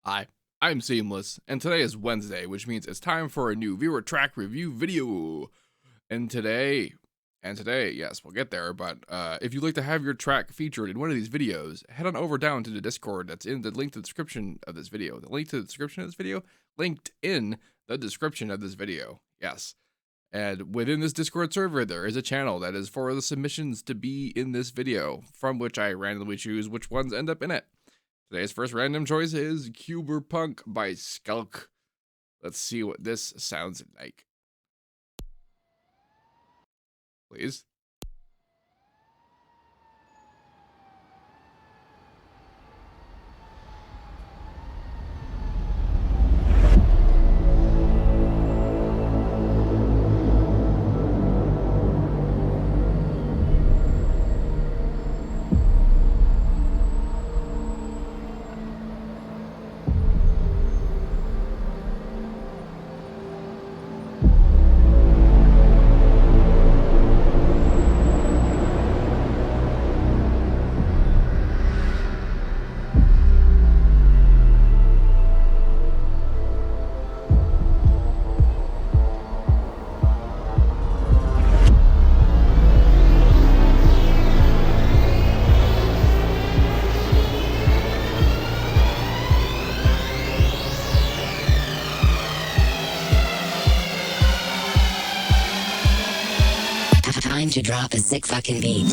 Hi, I'm Seamless, and today is Wednesday, which means it's time for a new viewer track review video. And today, yes, we'll get there, but if you'd like to have your track featured in one of these videos, head on over down to the Discord that's in the link to the description of this video. The link to the description of this video, linked in the description of this video, yes. And within this Discord server, there is a channel that is for the submissions to be in this video, from which I randomly choose which ones end up in it. Today's first random choice is Kuberpunk by Skullk. Let's see what this sounds like. Please. Time to drop a sick fucking beat.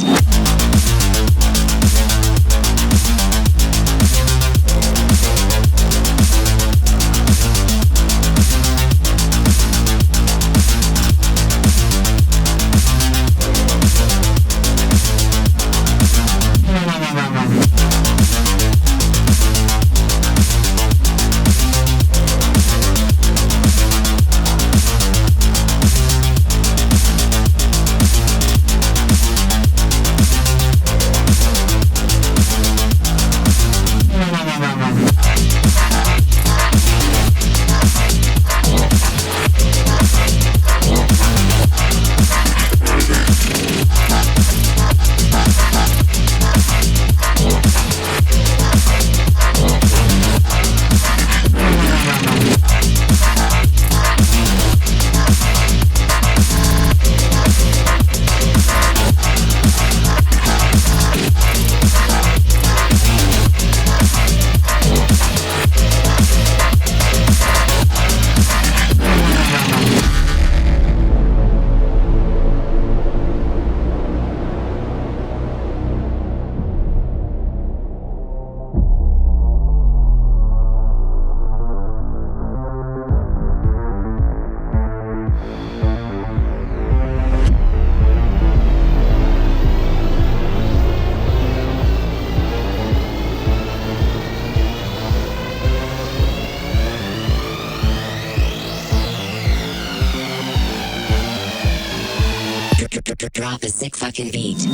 Drop a sick fucking beat.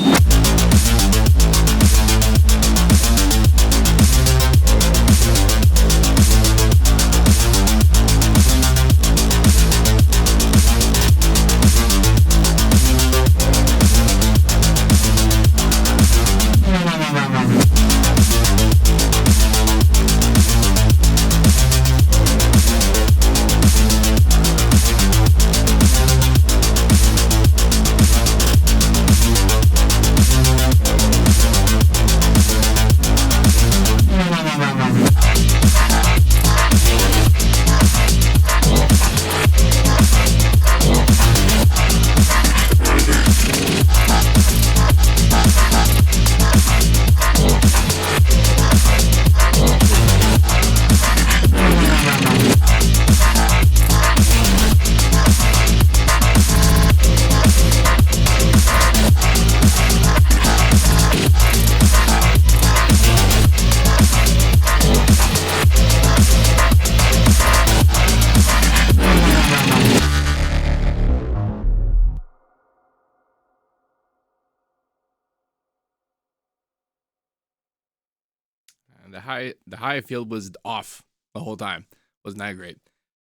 And the high field was off the whole time. Was not great.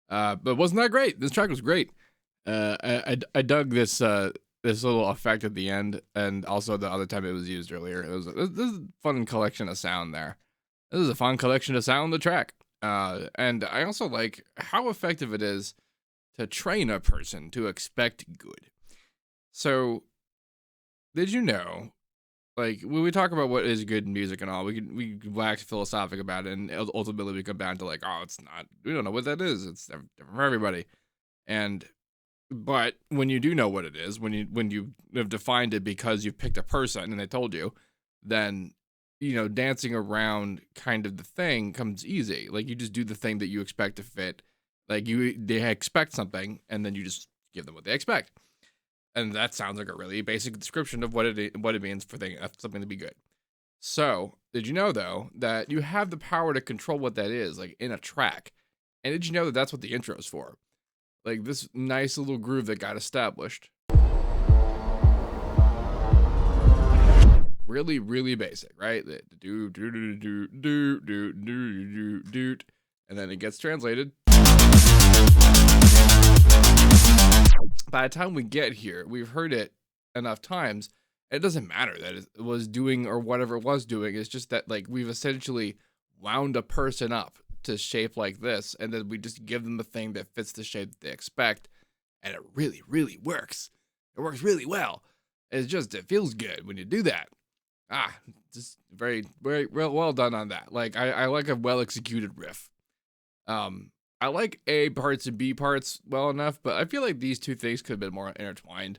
But wasn't that great? This track was great. I dug this this little effect at the end, and also the other time it was used earlier. This is a fun collection of sound there. This is a fun collection of sound. The track. And I also like how effective it is to train a person to expect good. So, did you know, like, when we talk about what is good in music and all, we wax philosophic about it, and ultimately we come down to like, oh, it's not, we don't know what that is. It's different for everybody. But when you do know what it is, when you have defined it because you've picked a person and they told you, then dancing around kind of the thing comes easy. Like, you just do the thing that you expect to fit. Like, they expect something, and then you just give them what they expect. And that sounds like a really basic description of what it means for something to be good. So, did you know though that you have the power to control what that is, like in a track? And did you know that that's what the intro is for? Like, this nice little groove that got established. Really, really basic, right? Do do do do do do do do, and then it gets translated. By the time we get here, we've heard it enough times. It doesn't matter that it was doing or whatever it was doing. It's just that, like, we've essentially wound a person up to shape like this, and then we just give them the thing that fits the shape that they expect, and it really, really works. It works really well. It feels good when you do that. Just very, very well done on that. Like, I like a well executed riff. I like A parts and B parts well enough, but I feel like these two things could have been more intertwined.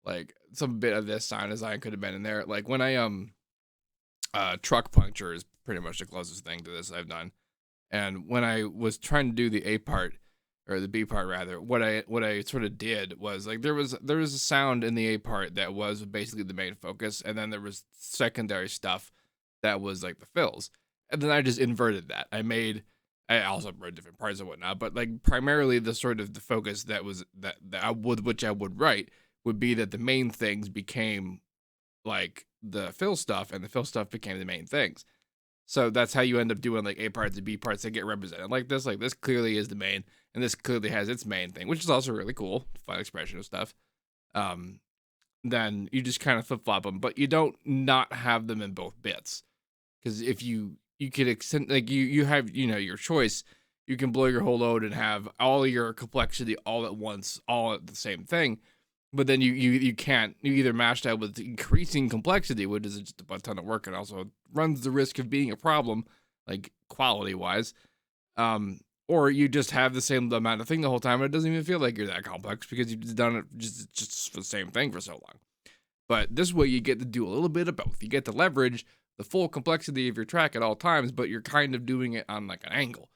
Like, some bit of this sound design could have been in there. Like, when truck puncture is pretty much the closest thing to this I've done. And when I was trying to do the A part, or the B part rather, what I sort of did was, like, there was a sound in the A part that was basically the main focus, and then there was secondary stuff that was like the fills. And then I just inverted that. I also wrote different parts and whatnot, but like primarily the sort of the focus which I would write would be that the main things became like the fill stuff, and the fill stuff became the main things. So that's how you end up doing like A parts and B parts that get represented like this. Like, this clearly is the main, and this clearly has its main thing, which is also really cool, fun expression of stuff. Then you just kind of flip flop them, but you don't not have them in both bits, because if you could extend, like, you have your choice. You can blow your whole load and have all your complexity all at once, all at the same thing. But then you can't. You either mash that with increasing complexity, which is just a ton of work, and also runs the risk of being a problem, like quality wise. Or you just have the same amount of thing the whole time, and it doesn't even feel like you're that complex because you've just done it just for the same thing for so long. But this way, you get to do a little bit of both. You get to leverage the full complexity of your track at all times, but you're kind of doing it on like an angle.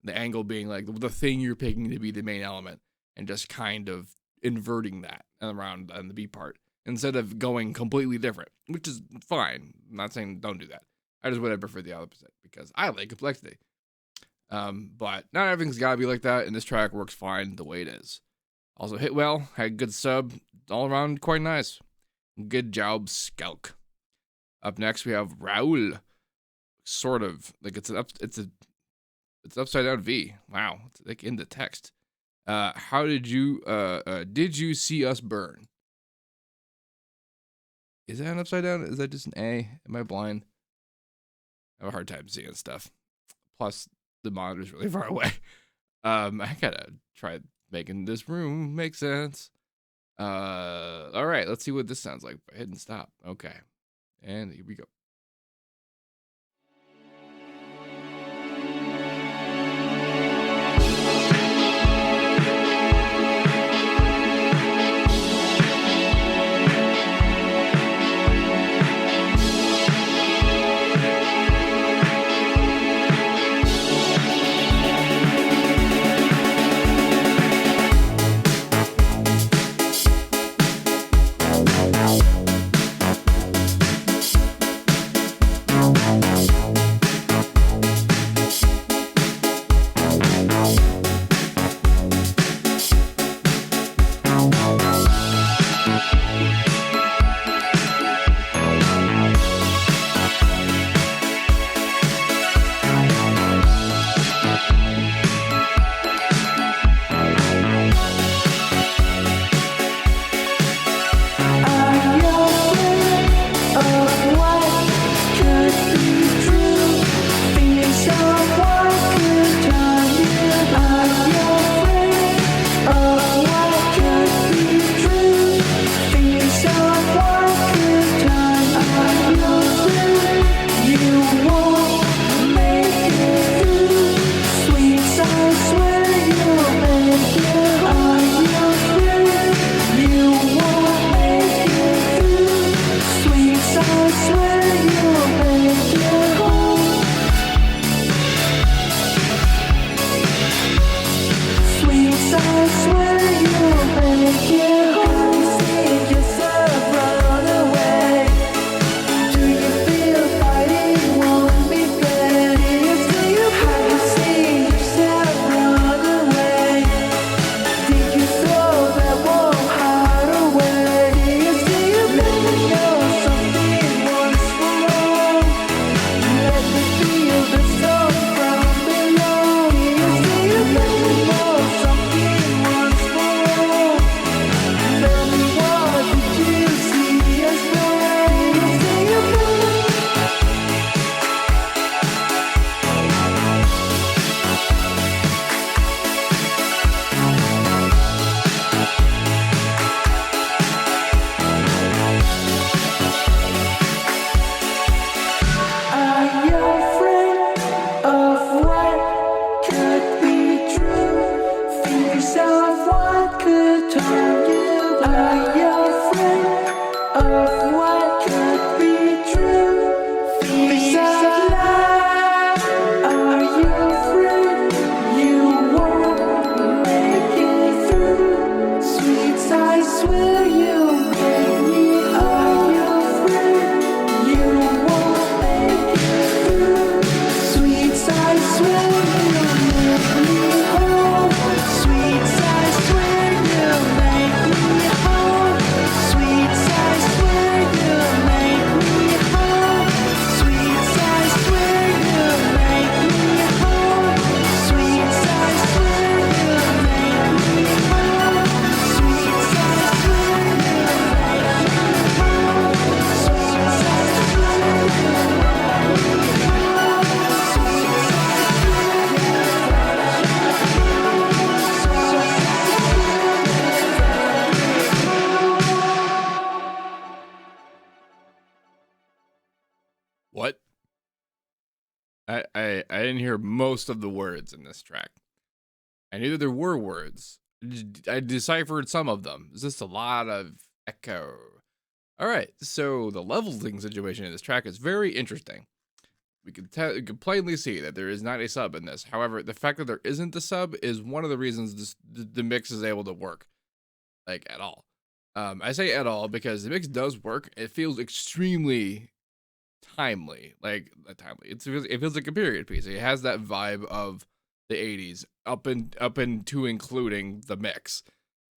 The angle being like the thing you're picking to be the main element, and just kind of inverting that around on the B part instead of going completely different, which is fine. I'm not saying don't do that. I just would prefer the opposite because I like complexity. But not everything's gotta be like that, and this track works fine the way it is. Also hit well, had good sub, all around quite nice. Good job, Skullk. Up next we have RЛUL. Sort of like it's upside down V. Wow, it's like in the text. How did you see us burn? Is that an upside down? Is that just an A? Am I blind? I have a hard time seeing stuff. Plus, the monitor's really far away. I gotta try making this room make sense. All right, let's see what this sounds like. Hit and stop. Okay, and here we go. didn't hear most of the words in this track. And either there were words. I deciphered some of them. It's just a lot of echo. All right, so the leveling situation in this track is very interesting. We can plainly see that there is not a sub in this. However, the fact that there isn't a sub is one of the reasons the mix is able to work, like, at all. I say at all because the mix does work. It feels extremely timely, like timely. It feels like a period piece. It has that vibe of the 80s up into including the mix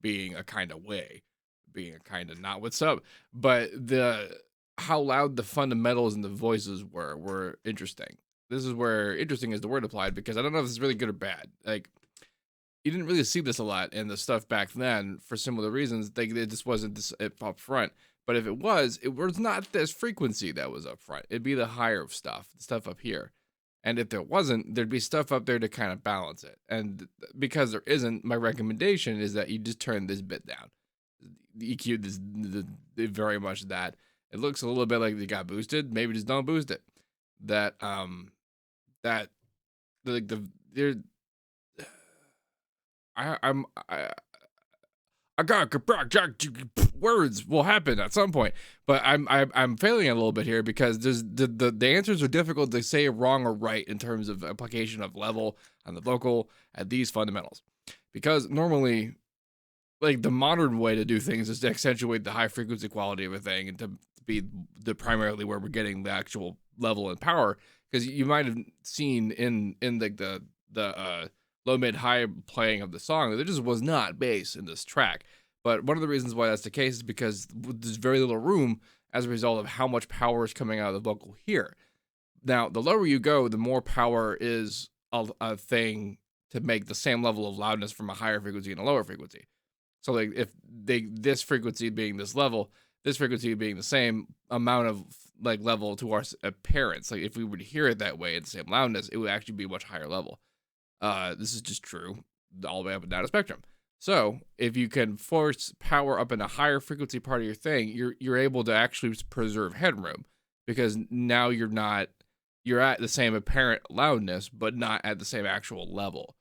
being a kind of way, being a kind of not with sub, but how loud the fundamentals and the voices were interesting. This is where interesting is the word applied, because I don't know if this is really good or bad. Like, you didn't really see this a lot in the stuff back then for similar reasons. Like, it just wasn't this up front. But if it was not this frequency that was up front. It'd be the higher stuff, the stuff up here. And if there wasn't, there'd be stuff up there to kind of balance it. And because there isn't, my recommendation is that you just turn this bit down. The EQ is very much that. It looks a little bit like they got boosted. Maybe just don't boost it. I got words will happen at some point, but I'm failing a little bit here because the answers are difficult to say wrong or right in terms of application of level on the vocal at these fundamentals, because normally, like, the modern way to do things is to accentuate the high frequency quality of a thing and to be the primarily where we're getting the actual level and power, because you might have seen in like the low, mid, high playing of the song, there just was not bass in this track. But one of the reasons why that's the case is because there's very little room as a result of how much power is coming out of the vocal here. Now, the lower you go, the more power is a thing to make the same level of loudness from a higher frequency and a lower frequency. So, like, if this frequency being this level, this frequency being the same amount of, like, level to our appearance, like, if we were to hear it that way at the same loudness, it would actually be a much higher level. This is just true all the way up and down a spectrum. So if you can force power up in a higher frequency part of your thing, you're able to actually preserve headroom, because now you're at the same apparent loudness, but not at the same actual level.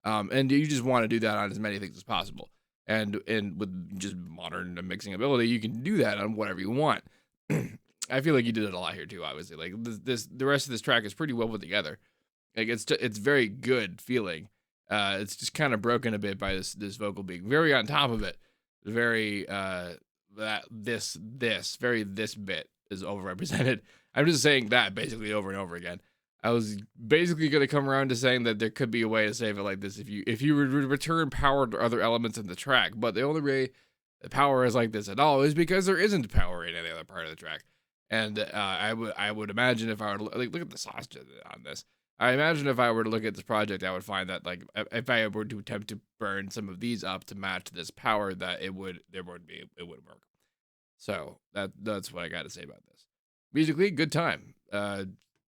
And you just want to do that on as many things as possible. And with just modern mixing ability, you can do that on whatever you want. I feel like you did it a lot here too, obviously. Like, the rest of this track is pretty well put together. Like, it's very good feeling. It's just kind of broken a bit by this vocal being very on top of it. Very this bit is overrepresented. I'm just saying that basically over and over again. I was basically going to come around to saying that there could be a way to save it like this if you would return power to other elements in the track. But the only way the power is like this at all is because there isn't power in any other part of the track. And I would imagine if I were to look at the sausage on this. I imagine if I were to look at this project, I would find that, like, if I were to attempt to burn some of these up to match this power, that it wouldn't work. So that's what I got to say about this. Musically, good time. Felt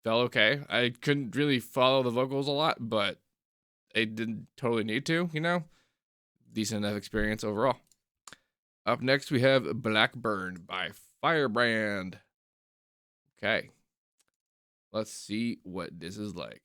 okay. I couldn't really follow the vocals a lot, but I didn't totally need to, Decent enough experience overall. Up next, we have Blackburn by Fyrebrand. Okay. Let's see what this is like.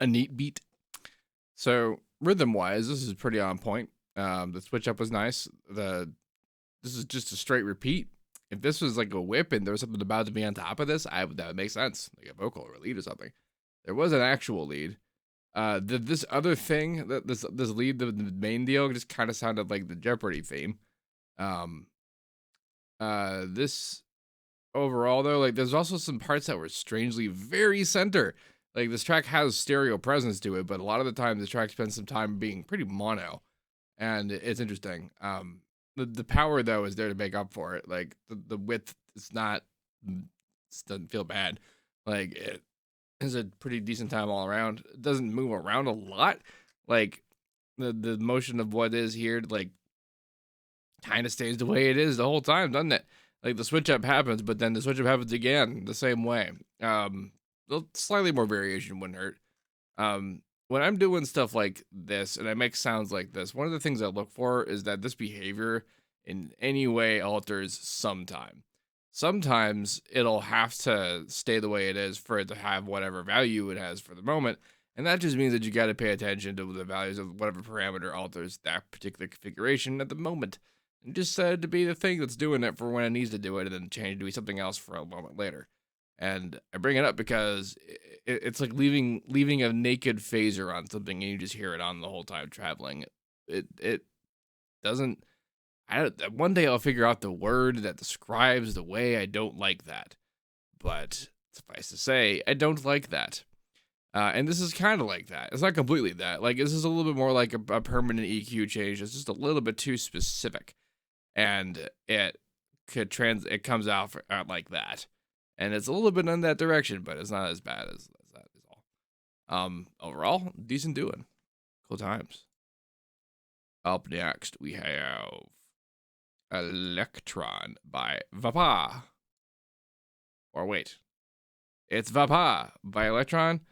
a neat beat. So rhythm wise, this is pretty on point. The switch up was nice. This is just a straight repeat. If this was like a whip and there was something about to be on top of this, that would make sense, like a vocal or a lead or something. There was an actual lead. This other thing, this lead, the main deal, just kind of sounded like the Jeopardy theme. This overall though, like there's also some parts that were strangely very center. Like this track has stereo presence to it, but a lot of the time the track spends some time being pretty mono, and it's interesting. The power though is there to make up for it. Like the width is not, it doesn't feel bad. Like it is a pretty decent time all around. It doesn't move around a lot. Like the motion of what is here, like kind of stays the way it is the whole time, doesn't it? Like the switch up happens, but then the switch up happens again the same way. Slightly more variation wouldn't hurt. When I'm doing stuff like this and I make sounds like this, one of the things I look for is that this behavior in any way alters sometime. Sometimes it'll have to stay the way it is for it to have whatever value it has for the moment. And that just means that you got to pay attention to the values of whatever parameter alters that particular configuration at the moment. And just set it to be the thing that's doing it for when it needs to do it, and then change it to be something else for a moment later. And I bring it up because it's like leaving a naked phaser on something and you just hear it on the whole time traveling. It doesn't. One day I'll figure out the word that describes the way I don't like that. But suffice to say, I don't like that. And this is kind of like that. It's not completely that. Like this is a little bit more like a permanent EQ change. It's just a little bit too specific, and it comes out like that. And it's a little bit in that direction, but it's not as bad as that is all. Overall, decent doing. Cool times. Up next, we have Electron by Vapaa. Or wait, it's Vapaa by Electron.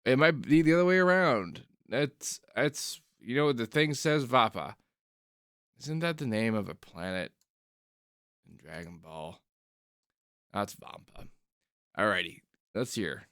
It might be the other way around. It's the thing says Vapaa. Isn't that the name of a planet in Dragon Ball? That's Vampa. Alrighty, let's hear.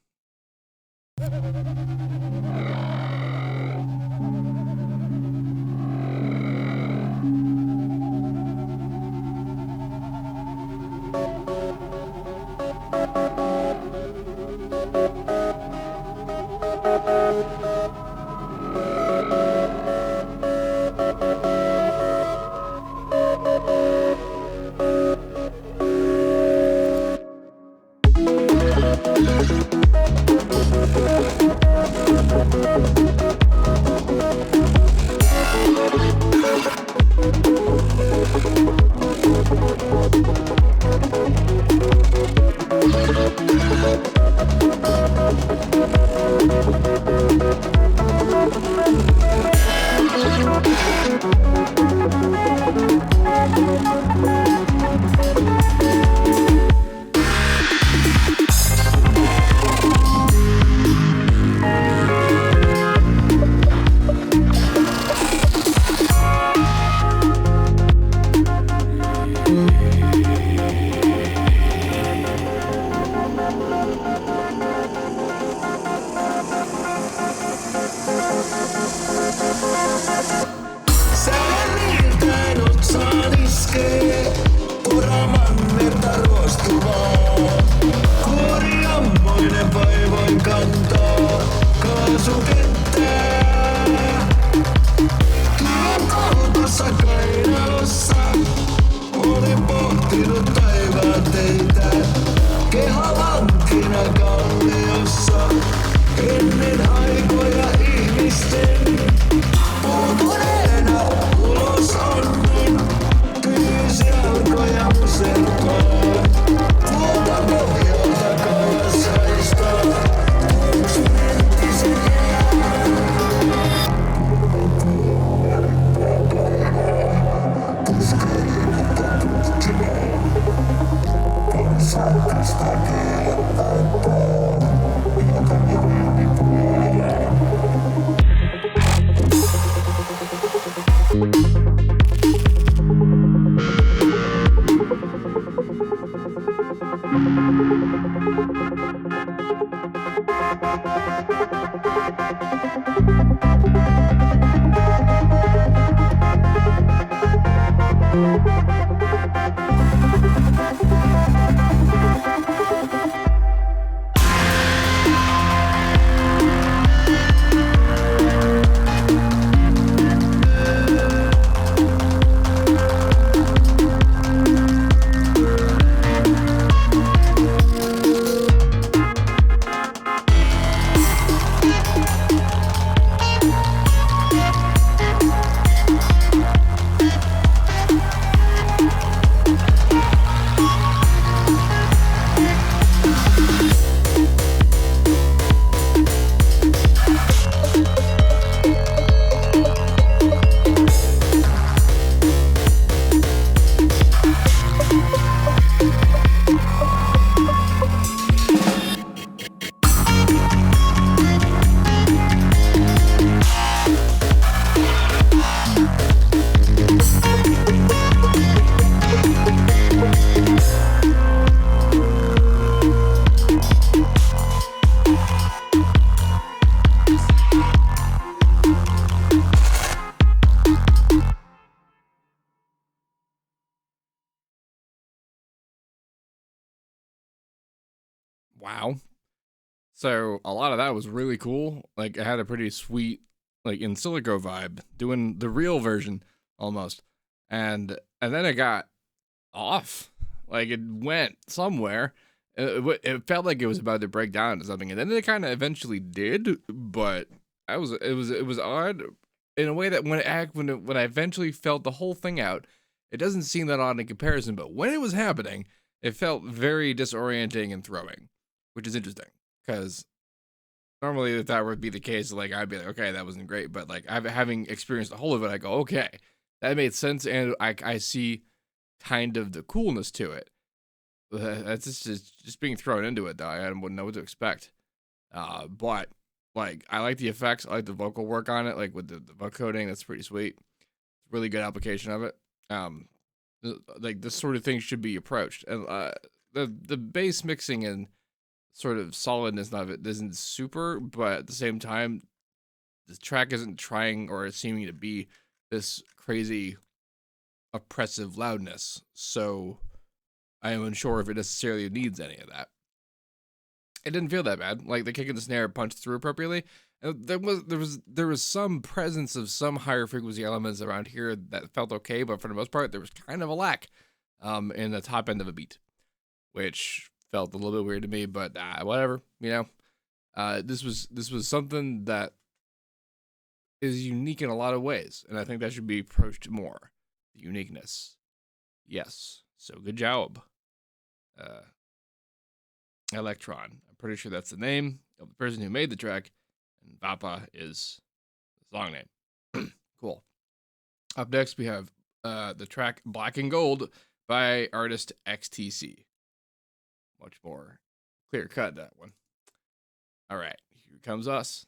wow. So a lot of that was really cool. Like it had a pretty sweet, like in silico vibe, doing the real version almost. And then it got off. Like it went somewhere. It felt like it was about to break down into something, and then it kind of eventually did. But it was odd in a way that when I eventually felt the whole thing out, it doesn't seem that odd in comparison. But when it was happening, it felt very disorienting and throwing, which is interesting because normally if that would be the case, like I'd be like, okay, that wasn't great. But like having experienced the whole of it, I go, okay, that made sense, and I see kind of the coolness to it. That's just being thrown into it though. I wouldn't know what to expect. But like I like the effects. I like the vocal work on it. Like with the vocoding, that's pretty sweet. Really good application of it. Like this sort of thing should be approached. And the bass mixing and sort of solidness of it isn't super, but at the same time, the track isn't trying or seeming to be this crazy oppressive loudness. So I am unsure if it necessarily needs any of that. It didn't feel that bad. Like the kick and the snare punched through appropriately. There was some presence of some higher frequency elements around here that felt okay, but for the most part, there was kind of a lack in the top end of a beat, which felt a little bit weird to me. But whatever, you know. This was something that is unique in a lot of ways, and I think that should be approached more. The uniqueness, yes. So good job, Electron. I'm pretty sure that's the name of the person who made the track, and Vapaa is the song name. Cool. Up next, we have the track Black and Gold by artist XTC. Much more clear cut, that one. All right, here comes us.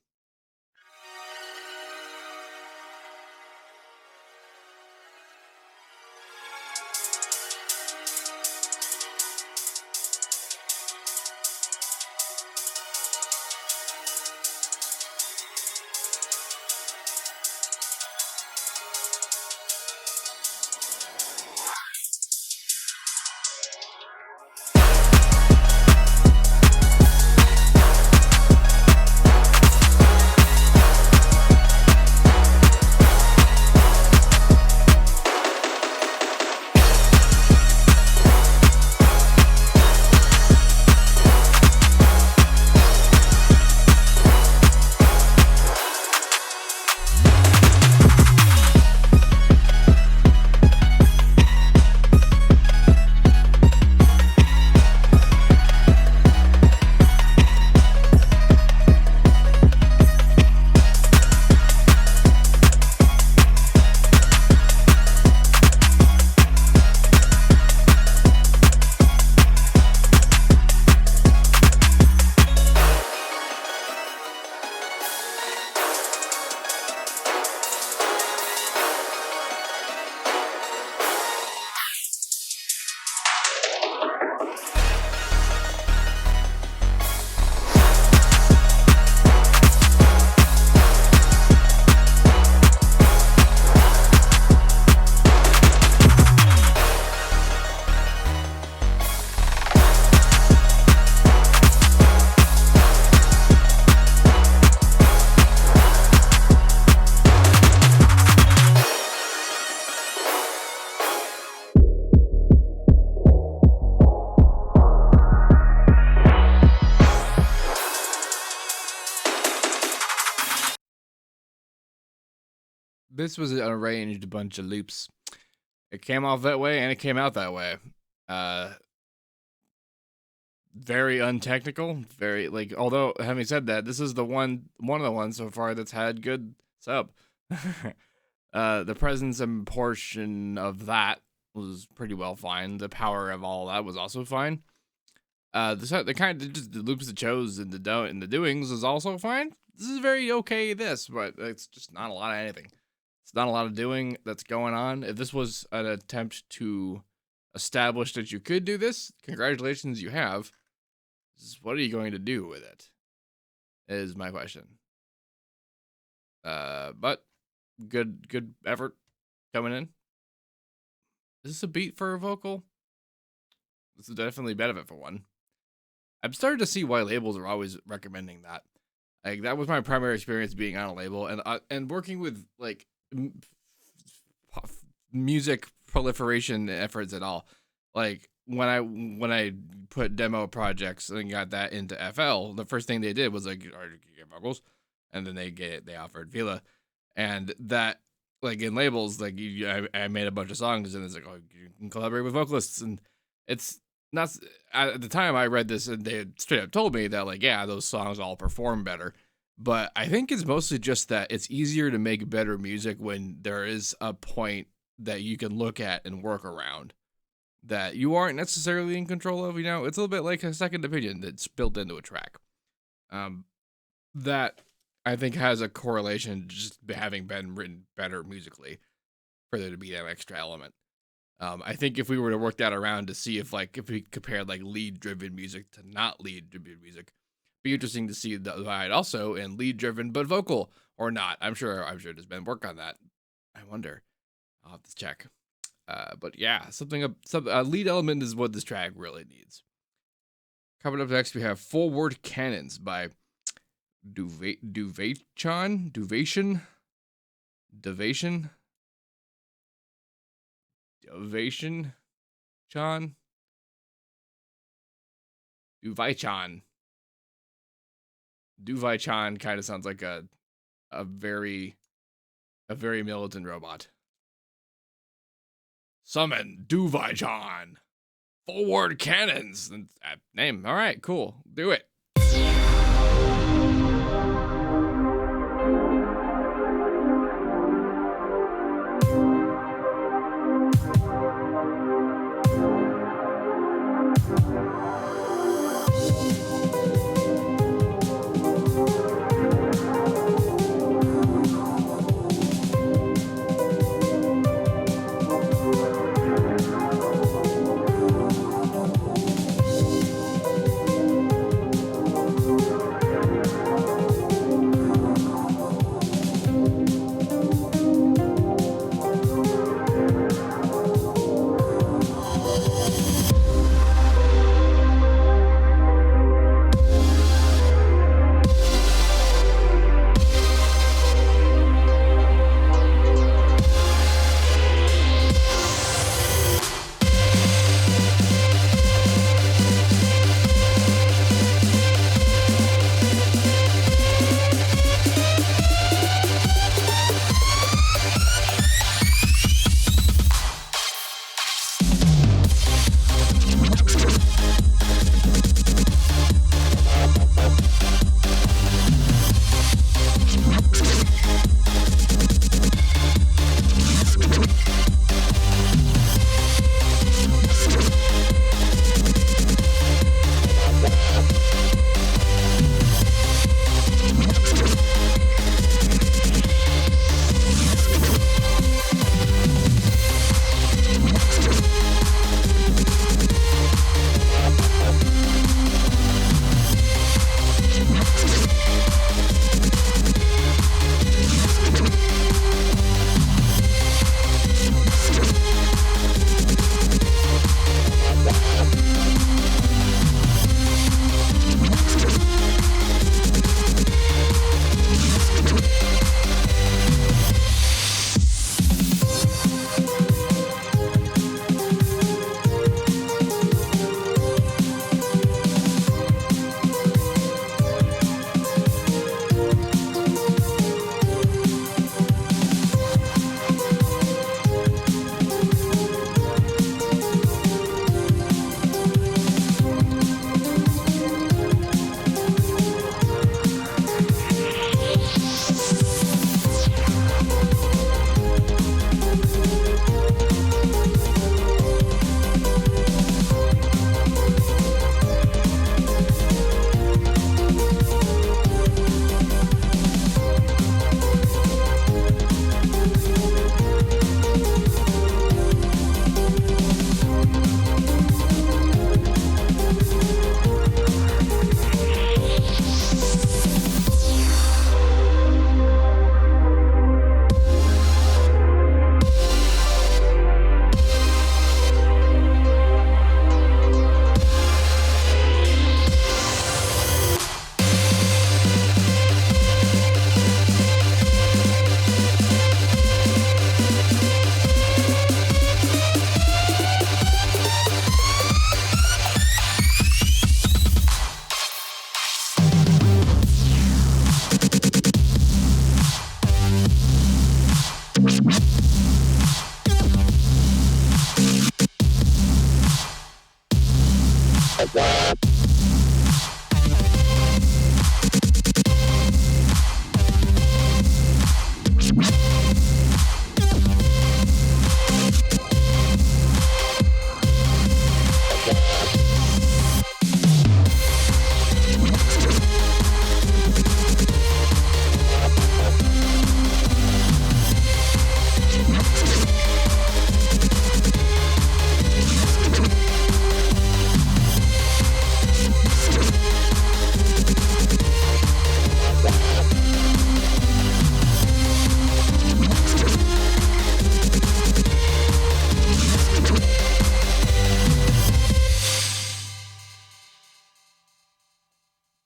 This was an arranged bunch of loops. It came off that way and it came out that way. Very untechnical, very like, although having said that, this is one of the ones so far that's had good sub. The presence and portion of that was pretty well fine. The power of all that was also fine. The kind of just the loops it chose and the doings is also fine. This is very okay, but it's just not a lot of anything. It's not a lot of doing that's going on. If this was an attempt to establish that you could do this, congratulations, you have. What are you going to do with it? Is my question. But good effort coming in. Is this a beat for a vocal? This is definitely a benefit for one. I'm starting to see why labels are always recommending that. Like that was my primary experience being on a label and working with like music proliferation efforts at all. Like when I put demo projects and got that into FL, the first thing they did was like, "Are you get vocals?" And then they offered Vila, and that like in labels like I made a bunch of songs and it's like, oh, you can collaborate with vocalists, and it's not at the time I read this and they had straight up told me that like, yeah, those songs all perform better. But I think it's mostly just that it's easier to make better music when there is a point that you can look at and work around that you aren't necessarily in control of. You know, it's a little bit like a second opinion that's built into a track. That I think has a correlation to just having been written better musically for there to be that extra element. I think if we were to work that around to see if we compared like lead driven music to not lead driven music, be interesting to see the divide also in lead driven but vocal or not. I'm sure there's been work on that. I wonder. I'll have to check. But yeah, a lead element is what this track really needs. Coming up next, we have Forward Cannons by Duvaichon. Duvaichon kind of sounds like a very militant robot. Summon Duvaichon. Forward Cannons. Name. All right, cool. Do it.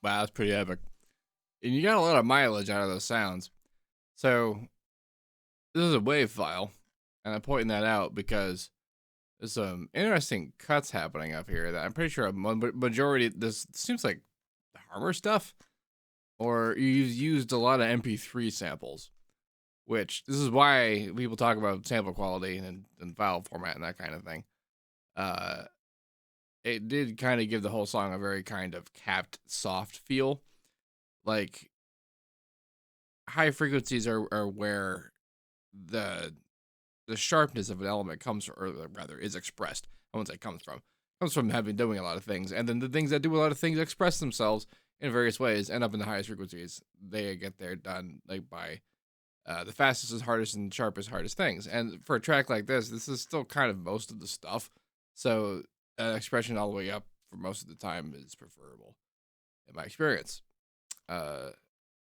Wow, that's pretty epic. And you got a lot of mileage out of those sounds. So this is a WAV file, and I'm pointing that out because there's some interesting cuts happening up here that I'm pretty sure a majority, this seems like Harmer stuff, or you used a lot of MP3 samples, which this is why people talk about sample quality and file format and that kind of thing. It did kind of give the whole song a very kind of capped, soft feel. Like, high frequencies are where the sharpness of an element comes from, or rather is expressed. I won't say comes from. Comes from doing a lot of things. And then the things that do a lot of things express themselves in various ways, end up in the highest frequencies. They get there done like by the fastest is hardest and sharpest hardest things. And for a track like this is still kind of most of the stuff. So expression all the way up for most of the time is preferable in my experience.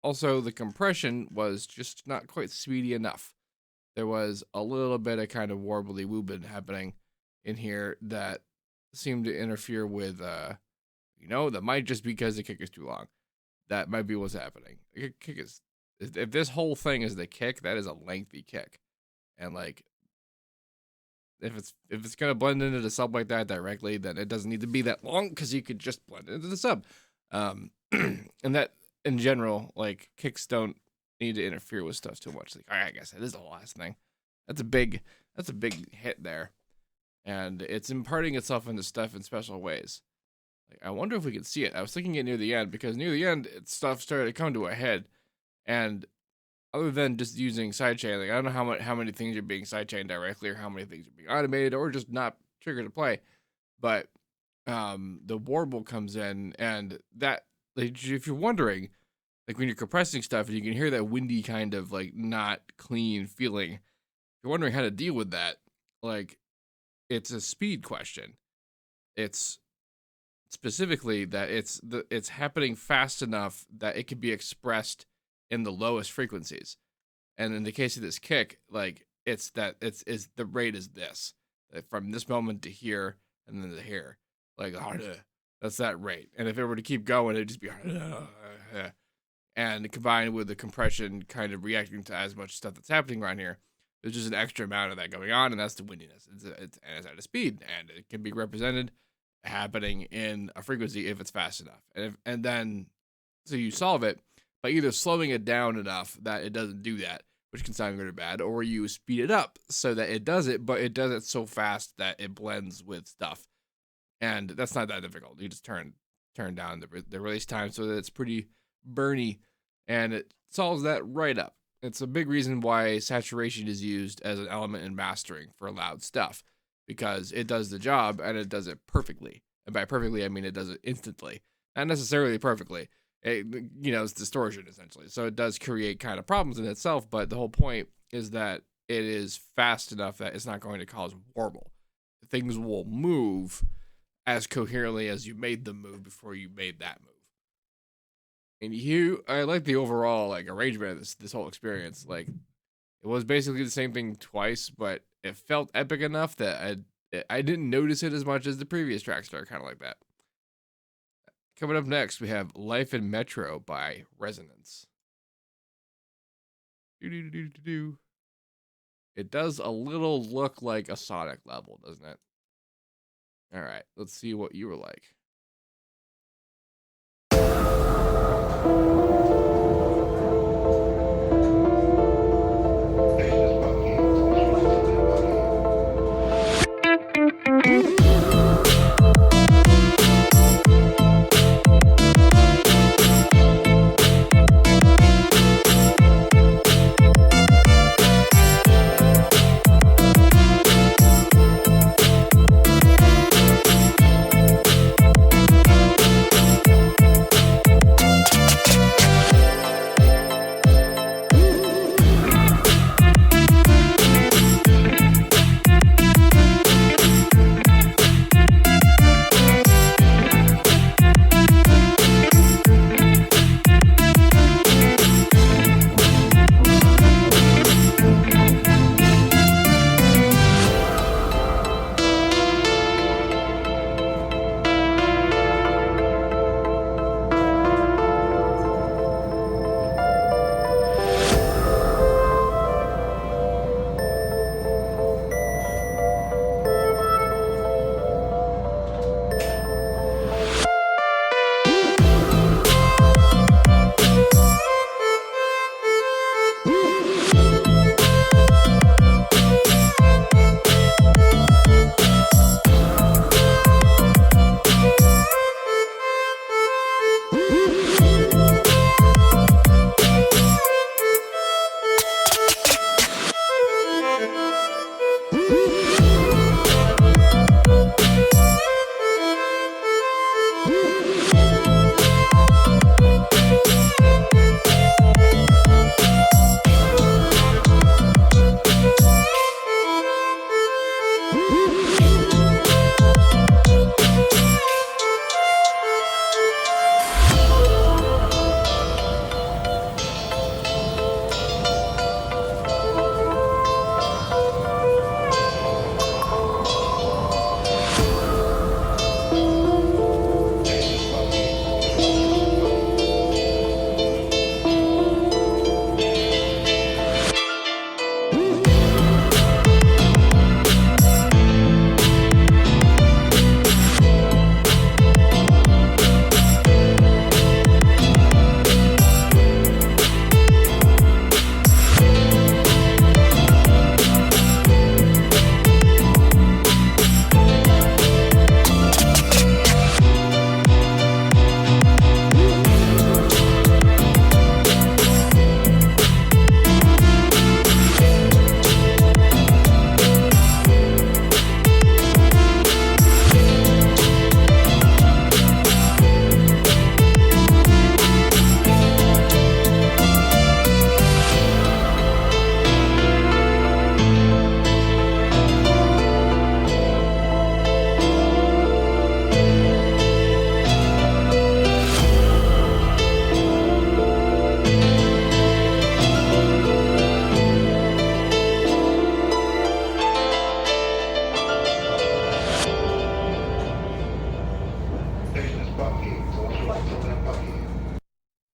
Also, the compression was just not quite speedy enough. There was a little bit of kind of warbly woobin happening in here that seemed to interfere with, that might just be because the kick is too long. That might be what's happening. The kick is, if this whole thing is the kick, that is a lengthy kick. And like, if it's gonna blend into the sub like that directly, then it doesn't need to be that long because you could just blend it into the sub. And that in general, like, kicks don't need to interfere with stuff too much. Like, I guess that is the last thing. That's a big hit there, and it's imparting itself into stuff in special ways. Like, I wonder if we can see it. I was thinking it near the end because near the end, stuff started to come to a head, and other than just using sidechain, like, I don't know how many things are being sidechained directly, or how many things are being automated, or just not triggered to play. But the warble comes in, and that, like, if you're wondering, like, when you're compressing stuff and you can hear that windy kind of like not clean feeling, if you're wondering how to deal with that, like, it's a speed question. It's specifically that it's happening fast enough that it can be expressed in the lowest frequencies. And in the case of this kick, like, it's the rate is this, from this moment to here and then to here, like, that's that rate. And if it were to keep going, it'd just be and combined with the compression kind of reacting to as much stuff that's happening around here, there's just an extra amount of that going on, and that's the windiness. It's at a speed, and it can be represented happening in a frequency if it's fast enough. And then so you solve it by either slowing it down enough that it doesn't do that, which can sound good or bad, or you speed it up so that it does it, but it does it so fast that it blends with stuff. And that's not that difficult. You just turn down the release time so that it's pretty burny, and it solves that right up. It's a big reason why saturation is used as an element in mastering for loud stuff, because it does the job and it does it perfectly. And by perfectly, I mean it does it instantly. Not necessarily perfectly. It's distortion, essentially. So it does create kind of problems in itself, but the whole point is that it is fast enough that it's not going to cause warble. Things will move as coherently as you made them move before you made that move. And I like the overall, like, arrangement of this whole experience. Like, it was basically the same thing twice, but it felt epic enough that I didn't notice it as much as the previous tracks that are kind of like that. Coming up next, we have Life in Metro by Resonance. It does a little look like a Sonic level, doesn't it? All right, let's see what you were like.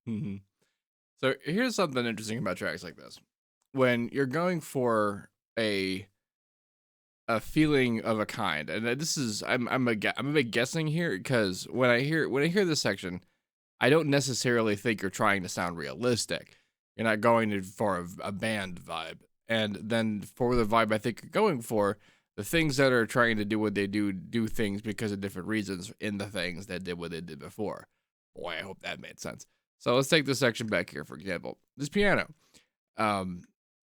Mm-hmm. So here's something interesting about tracks like this. When you're going for a feeling of a kind, and this is I'm a bit guessing here, because when I hear this section, I don't necessarily think you're trying to sound realistic. You're not going for a band vibe. And then for the vibe I think you're going for, the things that are trying to do what they do things because of different reasons in the things that did what they did before. Boy, I hope that made sense. So let's take this section back here, for example. This piano.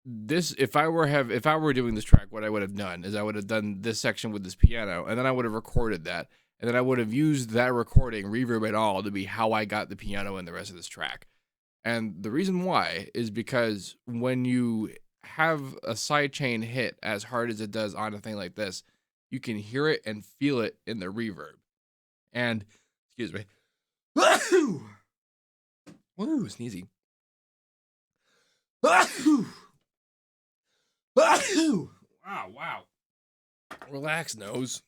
This if I were doing this track, what I would have done is I would have done this section with this piano, and then I would have recorded that, and then I would have used that recording, reverb and all, to be how I got the piano in the rest of this track. And the reason why is because when you have a sidechain hit as hard as it does on a thing like this, you can hear it and feel it in the reverb. And excuse me. Woo, sneezy. Wow. Relax, nose.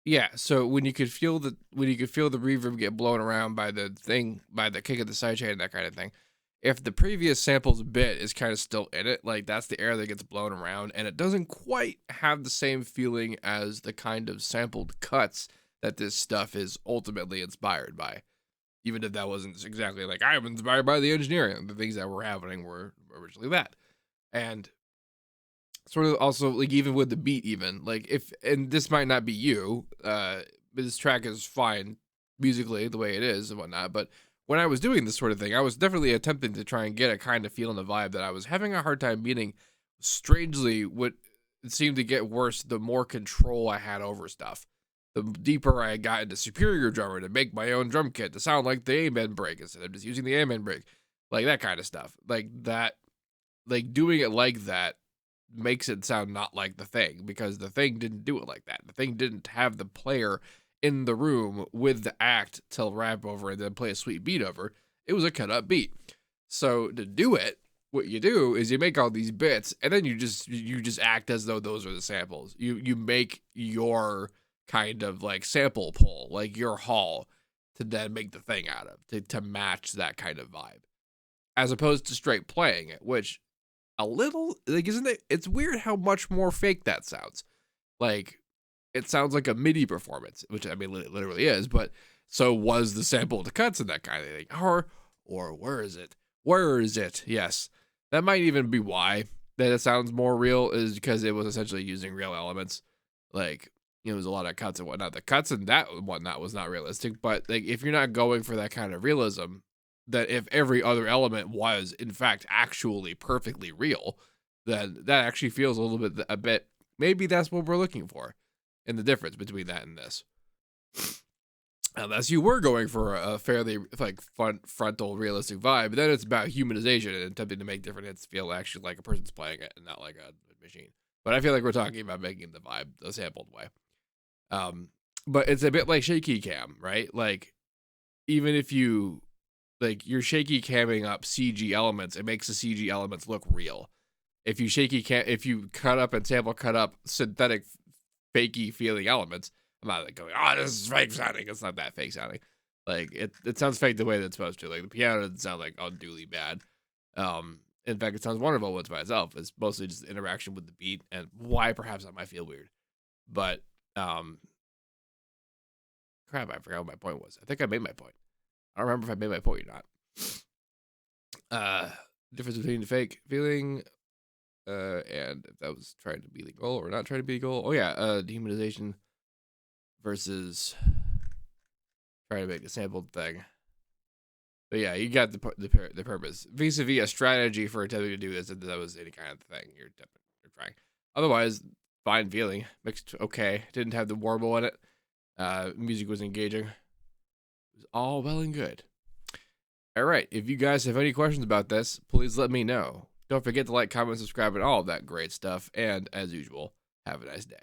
Yeah, so when you could feel the reverb get blown around by the kick of the sidechain and that kind of thing, if the previous sample's bit is kind of still in it, like that's the air that gets blown around, and it doesn't quite have the same feeling as the kind of sampled cuts that this stuff is ultimately inspired by. Even if that wasn't exactly like, I am inspired by the engineering, the things that were happening were originally that. And sort of also, like, even with the beat, even, like, and this might not be you, but this track is fine musically the way it is and whatnot, but when I was doing this sort of thing, I was definitely attempting to try and get a kind of feel and a vibe that I was having a hard time meeting. Strangely, what it seemed to get worse the more control I had over stuff. The deeper I got into Superior Drummer to make my own drum kit to sound like the Amen break instead of just using the Amen break. Like that kind of stuff. Like that, like doing it like that makes it sound not like the thing, because the thing didn't do it like that. The thing didn't have the player in the room with the act to rap over and then play a sweet beat over. It was a cut up beat. So to do it, what you do is you make all these bits, and then you just act as though those are the samples. You make your kind of like sample pull, like your haul, to then make the thing out of, to match that kind of vibe, as opposed to straight playing it, which a little, like, isn't it? It's weird how much more fake that sounds. Like, it sounds like a MIDI performance, which I mean, it literally is, but so was the sample to cuts and that kind of thing. Or where is it? Where is it? Yes. That might even be why that it sounds more real, is because it was essentially using real elements. Like, it was a lot of cuts and whatnot. The cuts and that and whatnot was not realistic, but like, if you're not going for that kind of realism, that if every other element was in fact actually perfectly real, then that actually feels a bit, maybe that's what we're looking for in the difference between that and this. Unless you were going for a fairly like frontal realistic vibe, then it's about humanization and attempting to make different hits feel actually like a person's playing it and not like a machine. But I feel like we're talking about making the vibe the sampled way. But it's a bit like shaky cam, right? Like, even if you, like, you're shaky camming up CG elements, it makes the CG elements look real. If you cut up and sample cut up synthetic fakey feeling elements, I'm not like going, oh, this is fake sounding. It's not that fake sounding. Like, it sounds fake the way that it's supposed to. Like, the piano doesn't sound like unduly bad. In fact, it sounds wonderful when it's by itself. It's mostly just interaction with the beat and why perhaps that might feel weird. But crap, I forgot what my point was. I think I made my point. I don't remember if I made my point or not. Difference between the fake feeling and if that was trying to be the goal or not trying to be the goal. Oh yeah, dehumanization versus trying to make a sampled thing. But yeah, you got the purpose. Vis-a-vis a strategy for attempting to do this, if that was any kind of thing you're trying. Otherwise, fine feeling. Mixed okay. Didn't have the warble in it. Music was engaging. It was all well and good. All right. If you guys have any questions about this, please let me know. Don't forget to like, comment, subscribe, and all of that great stuff. And as usual, have a nice day.